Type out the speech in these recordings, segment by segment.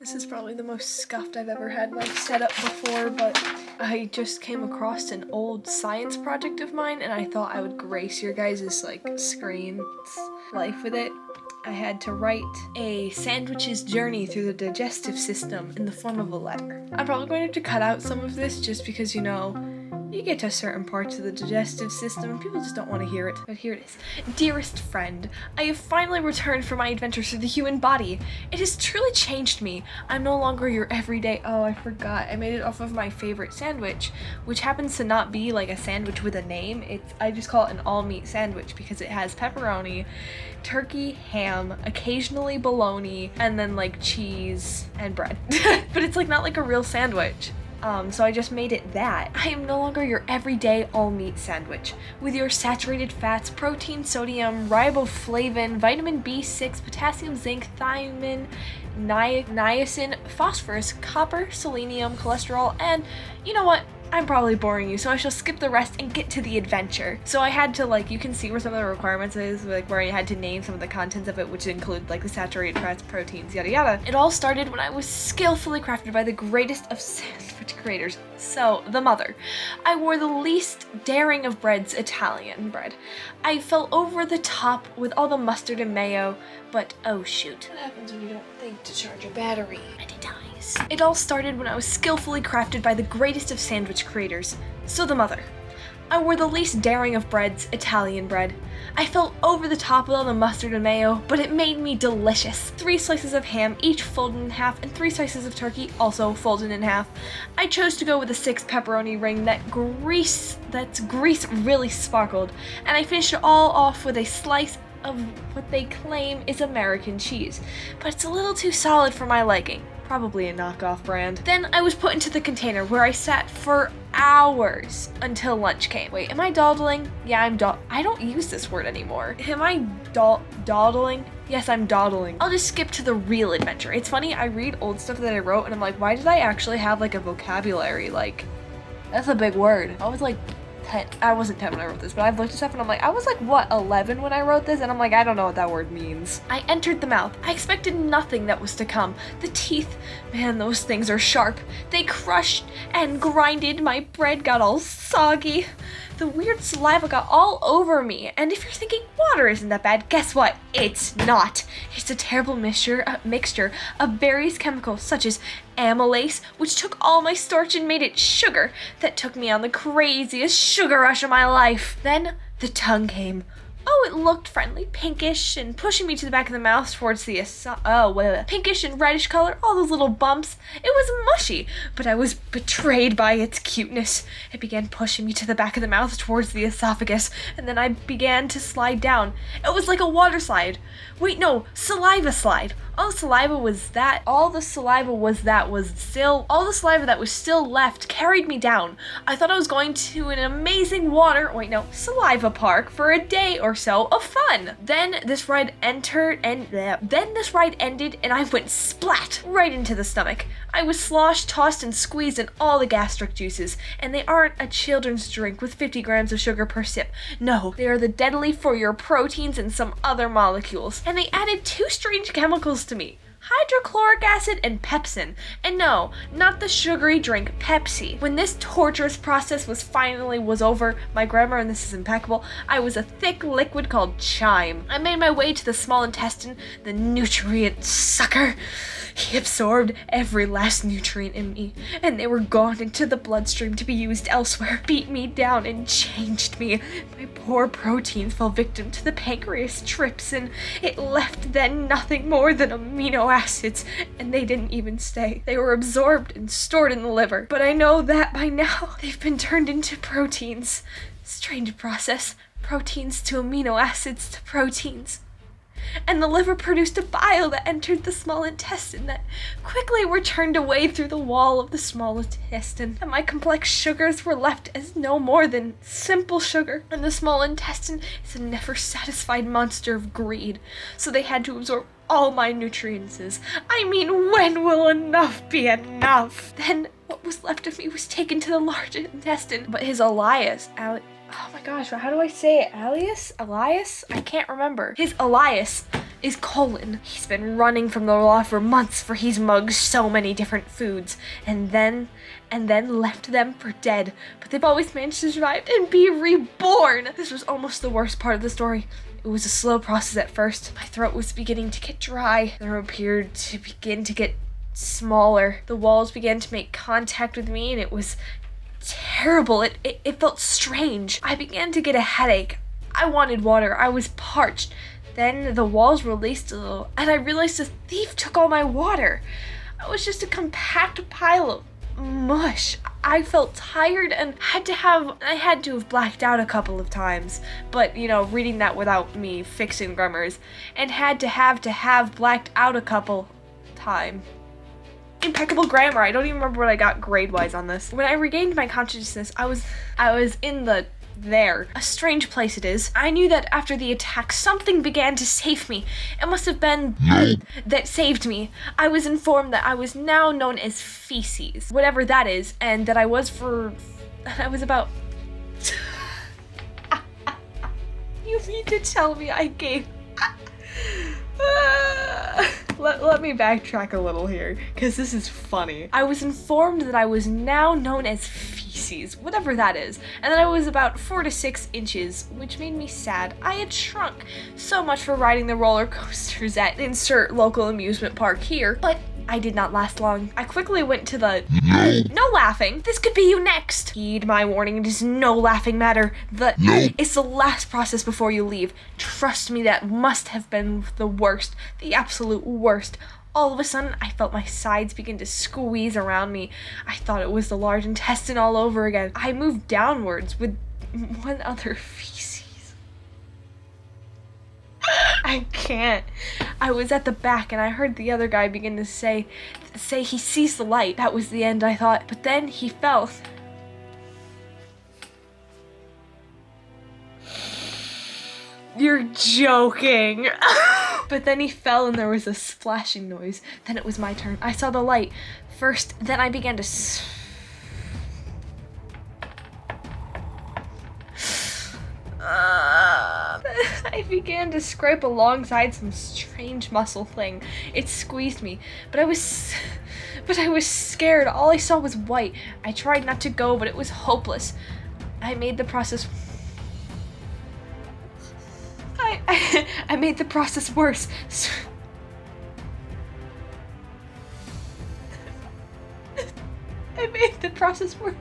This is probably the most scuffed I've ever had my setup before, but I just came across an old science project of mine and I thought I would grace your guys' screen's life with it. I had to write a sandwich's journey through the digestive system in the form of a letter. I'm probably going to have to cut out some of this just because, you get to certain parts of the digestive system and people just don't want to hear it. But here it is. Dearest friend, I have finally returned from my adventures through the human body. It has truly changed me. I'm no longer your everyday— oh, I forgot. I made it off of my favorite sandwich, which happens to not be like a sandwich with a name. I just call it an all-meat sandwich because it has pepperoni, turkey, ham, occasionally bologna, and then cheese and bread. But it's not like a real sandwich. So I just made it that. I am no longer your everyday all-meat sandwich. With your saturated fats, protein, sodium, riboflavin, vitamin B6, potassium, zinc, thiamine, niacin, phosphorus, copper, selenium, cholesterol, and you know what? I'm probably boring you, so I shall skip the rest and get to the adventure. So I had to, you can see where some of the requirements is, where I had to name some of the contents of it, which include, the saturated fats, proteins, yada yada. It all started when I was skillfully crafted by the greatest of sandwich creators. So, the mother. I wore the least daring of breads, Italian bread. I fell over the top with all the mustard and mayo, but oh shoot. What happens when you don't think to charge a battery? And it dies. It all started when I was skillfully crafted by the greatest of sandwich creators. So the mother. I wore the least daring of breads, Italian bread. I fell over the top with all the mustard and mayo, but it made me delicious. 3 slices of ham, each folded in half, and 3 slices of turkey, also folded in half. I chose to go with a 6 pepperoni ring that's grease really sparkled, and I finished it all off with a slice of what they claim is American cheese, but it's a little too solid for my liking. Probably a knockoff brand. Then I was put into the container where I sat for hours until lunch came. Wait, am I dawdling? Yeah, I don't use this word anymore. Am I dawdling? Yes, I'm dawdling. I'll just skip to the real adventure. It's funny, I read old stuff that I wrote and I'm like, why did I actually have a vocabulary? That's a big word. I was 10. I wasn't 10 when I wrote this, but I've looked at stuff and I'm I was 11 when I wrote this, and I'm I don't know what that word means. I entered the mouth. I expected nothing that was to come. The teeth, man, those things are sharp. They crushed and grinded. My bread got all soggy. The weird saliva got all over me, and if you're thinking water isn't that bad, guess what? It's not. It's a terrible mixture of various chemicals such as amylase, which took all my starch and made it sugar. That took me on the craziest sugar rush of my life. Then the tongue came. Oh, it looked friendly, pinkish, and pushing me to the back of the mouth towards the pinkish and reddish color, all those little bumps. It was mushy, but I was betrayed by its cuteness. It began pushing me to the back of the mouth towards the esophagus, and then I began to slide down. It was like a water slide. Wait, no, saliva slide. All the saliva that was still left carried me down. I thought I was going to an amazing saliva park for a day or so of fun. Then this ride ended and I went splat right into the stomach. I was sloshed, tossed, and squeezed in all the gastric juices, and they aren't a children's drink with 50 grams of sugar per sip. No, they are the deadly for your proteins and some other molecules. And they added 2 strange chemicals to me. Hydrochloric acid and pepsin. And no, not the sugary drink Pepsi. When this torturous process was over, my grammar, and this is impeccable, I was a thick liquid called chyme. I made my way to the small intestine, the nutrient sucker. He absorbed every last nutrient in me, and they were gone into the bloodstream to be used elsewhere. Beat me down and changed me. My poor proteins fell victim to the pancreas trypsin. It left then nothing more than amino acids, and they didn't even stay. They were absorbed and stored in the liver. But I know that by now they've been turned into proteins. Strange process. Proteins to amino acids to proteins. And the liver produced a bile that entered the small intestine that quickly were turned away through the wall of the small intestine, and my complex sugars were left as no more than simple sugar, and the small intestine is a never-satisfied monster of greed, so they had to absorb all my nutrients. When will enough be enough? Then what was left of me was taken to the large intestine, but his oh my gosh, how do I say it? Elias? I can't remember. His Elias is Colin. He's been running from the law for months, for he's mugged so many different foods, and then left them for dead. But they've always managed to survive and be reborn. This was almost the worst part of the story. It was a slow process at first. My throat was beginning to get dry. The room appeared to begin to get smaller. The walls began to make contact with me, and it was terrible. It felt strange. I began to get a headache. I wanted water. I was parched. Then the walls released a little, and I realized the thief took all my water. I was just a compact pile of mush. I felt tired and I had to have blacked out a couple of times, but you know, reading that without me fixing grammars, and had to have blacked out a couple times. Impeccable grammar. I don't even remember what I got grade-wise on this. When I regained my consciousness, I was in a strange place it is. I knew that after the attack, something began to save me. It must have been that saved me. I was informed that I was now known as feces, whatever that is, and that I was about you mean to tell me I gave Let me backtrack a little here, because this is funny. I was informed that I was now known as feces, whatever that is, and that I was about 4 to 6 inches, which made me sad. I had shrunk so much for riding the roller coasters at insert local amusement park here, but I did not last long. I quickly went to the no laughing. This could be you next. Heed my warning. It is no laughing matter. It's the last process before you leave. Trust me, that must have been the worst, the absolute worst. All of a sudden, I felt my sides begin to squeeze around me. I thought it was the large intestine all over again. I moved downwards with one other feces. I can't. I was at the back and I heard the other guy begin to say he sees the light. That was the end, I thought. But then he fell. You're joking. But then he fell and there was a splashing noise. Then it was my turn. I saw the light first, then I began to I began to scrape alongside some strange muscle thing. It squeezed me, but I was scared. All I saw was white. I tried not to go, but it was hopeless. I made the process I made the process worse. I made the process worse.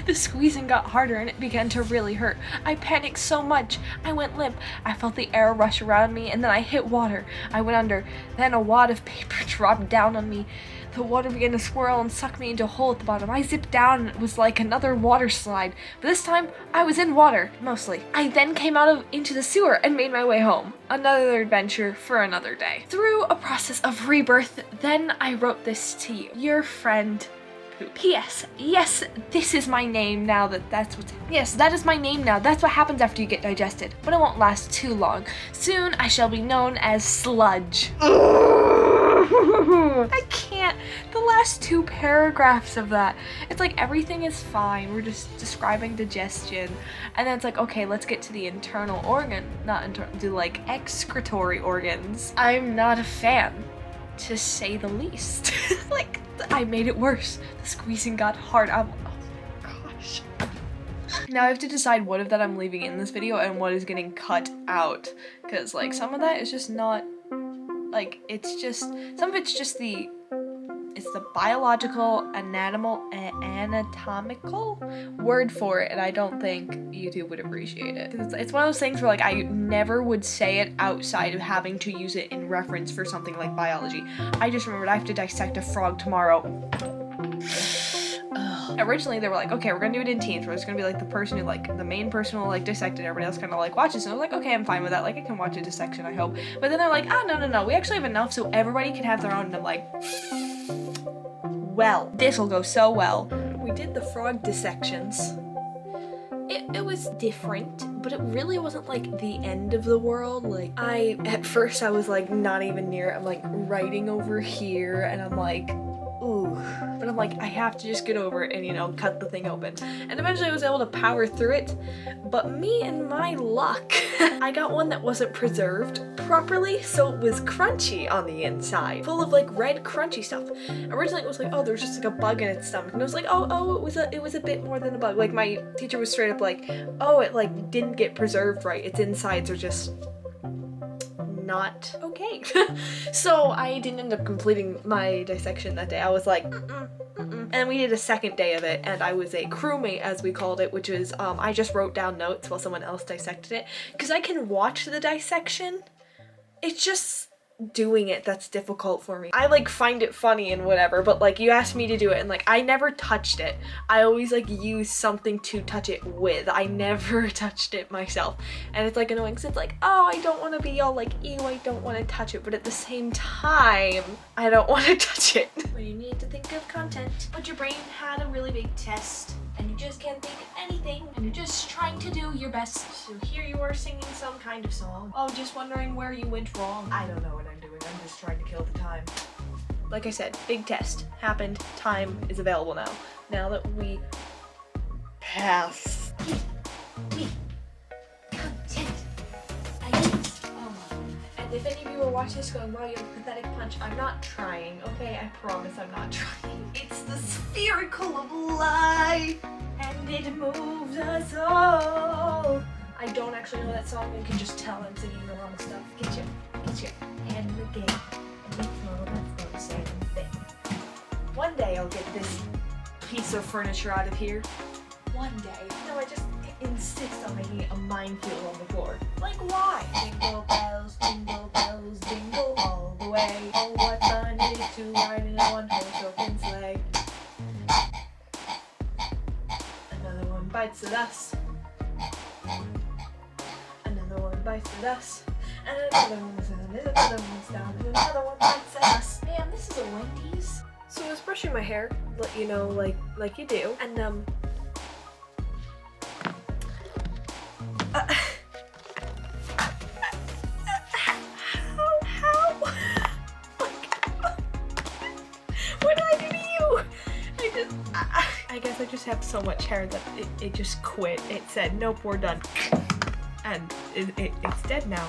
The squeezing got harder and it began to really hurt. I panicked so much. I went limp. I felt the air rush around me and then I hit water. I went under. Then a wad of paper dropped down on me. The water began to swirl and suck me into a hole at the bottom. I zipped down and it was like another water slide. But this time, I was in water, mostly. I then came into the sewer and made my way home. Another adventure for another day. Through a process of rebirth, then I wrote this to you. Your friend, P.S. Yes, this is my name now. Yes, that is my name now. That's what happens after you get digested. But it won't last too long. Soon, I shall be known as Sludge. I can't. The last 2 paragraphs of that. It's like everything is fine. We're just describing digestion. And then it's like, okay, let's get to the internal organ. Like excretory organs. I'm not a fan, to say the least. Like, I made it worse. The squeezing got hard. Oh my gosh. Now I have to decide what of that I'm leaving in this video and what is getting cut out. Because like some of that is just not, like, it's just, some of it's just the biological, anatomical word for it, and I don't think YouTube would appreciate it. It's one of those things where like I never would say it outside of having to use it in reference for something like biology. I just remembered I have to dissect a frog tomorrow. Originally they were like, okay, we're gonna do it in teams, where it's gonna be like the main person will like dissect it, everybody else kind of like watches, and I was like, okay, I'm fine with that, like I can watch a dissection, I hope. But then they're like, no, we actually have enough so everybody can have their own, and I'm like, well, this'll go so well. We did the frog dissections. It was different, but it really wasn't like the end of the world. Like at first I was like not even near it. I'm like writing over here and I'm like ooh. But I'm like, I have to just get over it and, you know, cut the thing open. And eventually I was able to power through it. But me and my luck, I got one that wasn't preserved properly, so it was crunchy on the inside, full of like red crunchy stuff. Originally it was like, oh, there's just like a bug in its stomach, and it was like, oh, it was a bit more than a bug. Like my teacher was straight up like, oh, it like didn't get preserved right. Its insides are just not okay. So I didn't end up completing my dissection that day. I was like, and we did a second day of it, and I was a crewmate, as we called it, which is I just wrote down notes while someone else dissected it, because I can watch the dissection. It's just doing it that's difficult for me. I like find it funny and whatever, but like you asked me to do it and like I never touched it. I always like use something to touch it with. I never touched it myself, and it's like annoying because it's like, oh, I don't want to be all like, ew, I don't want to touch it, but at the same time I don't want to touch it. When you need to think of content, but your brain had a really big test and you just can't think of anything, and you're just trying to do your best. So here you are singing some kind of song. Oh, just wondering where you went wrong. I don't know what I'm doing. I'm just trying to kill the time. Like I said, big test happened. Time is available now. Now that we pass. Content. And if any of you are watching this going, wow, you have a pathetic punch, I'm not trying, okay? I promise I'm not trying. It's the spherical of life, and it moves us all. I don't actually know that song. You can just tell I'm singing the wrong stuff. Get your hand in the game, and you know that's the same thing. One day I'll get this piece of furniture out of here. One day. No, I just insist on making it a minefield on the floor. Like, why? Jingle bells, jingle all the way. Oh, what fun it is to ride in a one-horse open sleigh. Another one bites the dust. Another one bites the dust. And another one's down, and another one's down, and another one bites the dust. Man, this is a Wendy's. So I was brushing my hair, you know, like you do, and I guess I just have so much hair that it just quit. It said, nope, we're done. And it's dead now.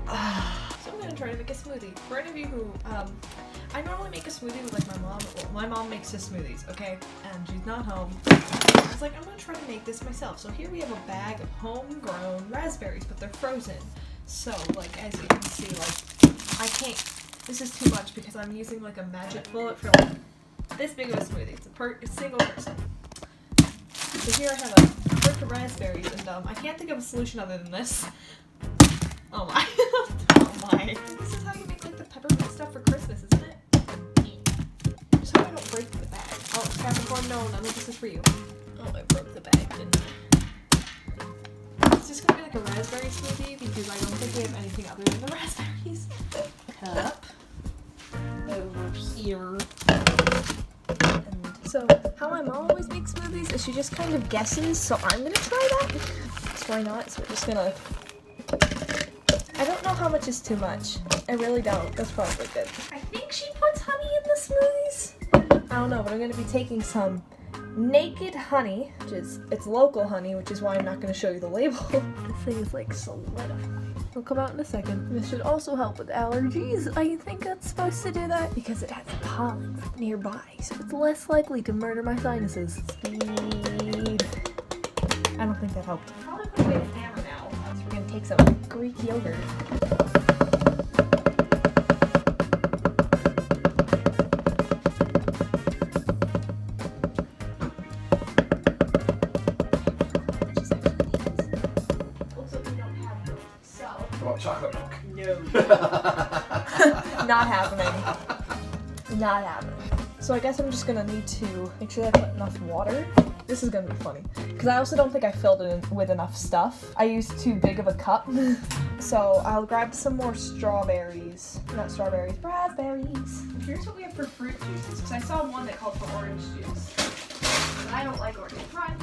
So I'm gonna try to make a smoothie. For any of you who, I normally make a smoothie with like my mom. Well, my mom makes the smoothies, okay? And she's not home. I was like, I'm gonna try to make this myself. So here we have a bag of homegrown raspberries, but they're frozen. So like, as you can see, like, I can't, this is too much because I'm using like a magic bullet for like this big of a smoothie. It's a single person. So here I have a brick of raspberries, and I can't think of a solution other than this. Oh my. Oh my. This is how you make like the peppermint stuff for Christmas, isn't it? Just hope I don't break the bag. Oh, Capricorn, no, none of this is for you. Oh, I broke the bag, didn't I? It's just gonna be like a raspberry smoothie because I don't think we have anything other than the raspberries. Cup. Over here. So, how my mom always makes smoothies is she just kind of guesses, so I'm gonna try that. So why not? So we're just gonna... I don't know how much is too much. I really don't. That's probably good. I think she puts honey in the smoothies. I don't know, but I'm gonna be taking some naked honey, which is, it's local honey, which is why I'm not gonna show you the label. This thing is like solidified. It'll come out in a second. This should also help with allergies. I think that's supposed to do that because it has pollen nearby, so it's less likely to murder my sinuses. Speed. I don't think that helped. I'll probably put away the hammer now. So we're gonna take some Greek yogurt. Chocolate milk. No. Not happening. Not happening. So I guess I'm just gonna need to make sure that I put enough water. This is gonna be funny. Because I also don't think I filled it in with enough stuff. I used too big of a cup. So I'll grab some more strawberries. Not strawberries, raspberries. And here's what we have for fruit juices. Because I saw one that called for orange juice. But I don't like orange. Run.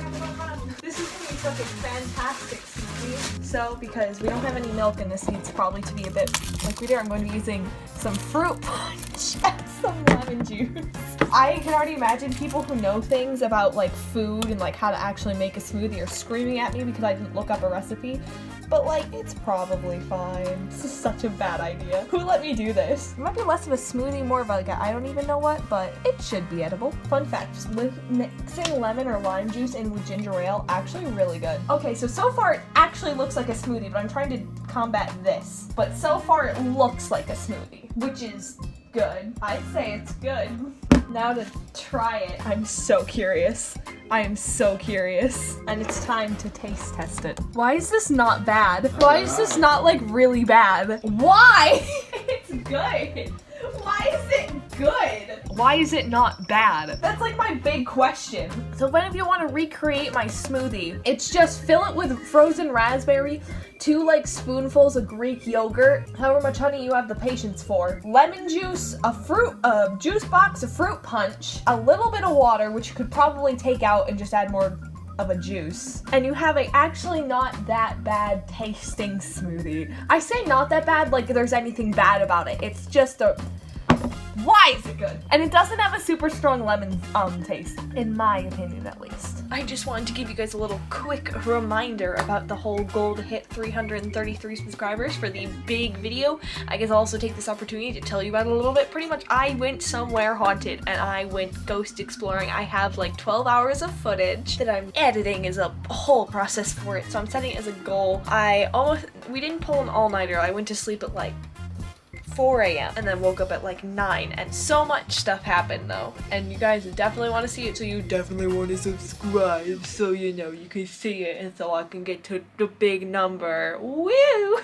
This is gonna be such a fantastic smoothie. So, because we don't have any milk and this needs probably to be a bit like we do, I'm going to be using some fruit punch. some lemon juice. I can already imagine people who know things about like food and like how to actually make a smoothie are screaming at me because I didn't look up a recipe. But like, it's probably fine. This is such a bad idea. Who let me do this? It might be less of a smoothie, more of like a I don't even know what, but it should be edible. Fun fact, mixing lemon or lime juice in with ginger ale, actually really good. Okay, so far it actually looks like a smoothie, but I'm trying to combat this. But so far it looks like a smoothie, which is good. I'd say it's good. Now to try it. I'm so curious. I am so curious. And it's time to taste test it. Why is this not bad? Why is this not like really bad? Why? It's good. Why is it good? Why is it not bad? That's like my big question. So if any of you want to recreate my smoothie, it's just fill it with frozen raspberry, 2 like spoonfuls of Greek yogurt, however much honey you have the patience for, lemon juice, a juice box, a fruit punch, a little bit of water, which you could probably take out and just add more of a juice, and you have a actually not that bad tasting smoothie. I say not that bad like there's anything bad about it. It's just a... Why is it good? And it doesn't have a super strong lemon taste, in my opinion at least. I just wanted to give you guys a little quick reminder about the whole goal to hit 333 subscribers for the big video. I guess I'll also take this opportunity to tell you about it a little bit. Pretty much I went somewhere haunted and I went ghost exploring. I have like 12 hours of footage that I'm editing as a whole process for it, so I'm setting it as a goal. We didn't pull an all-nighter. I went to sleep at like 4 a.m. and then woke up at like 9, and so much stuff happened though, and you guys definitely want to see it, so you definitely want to subscribe so you know you can see it and so I can get to the big number. Woo!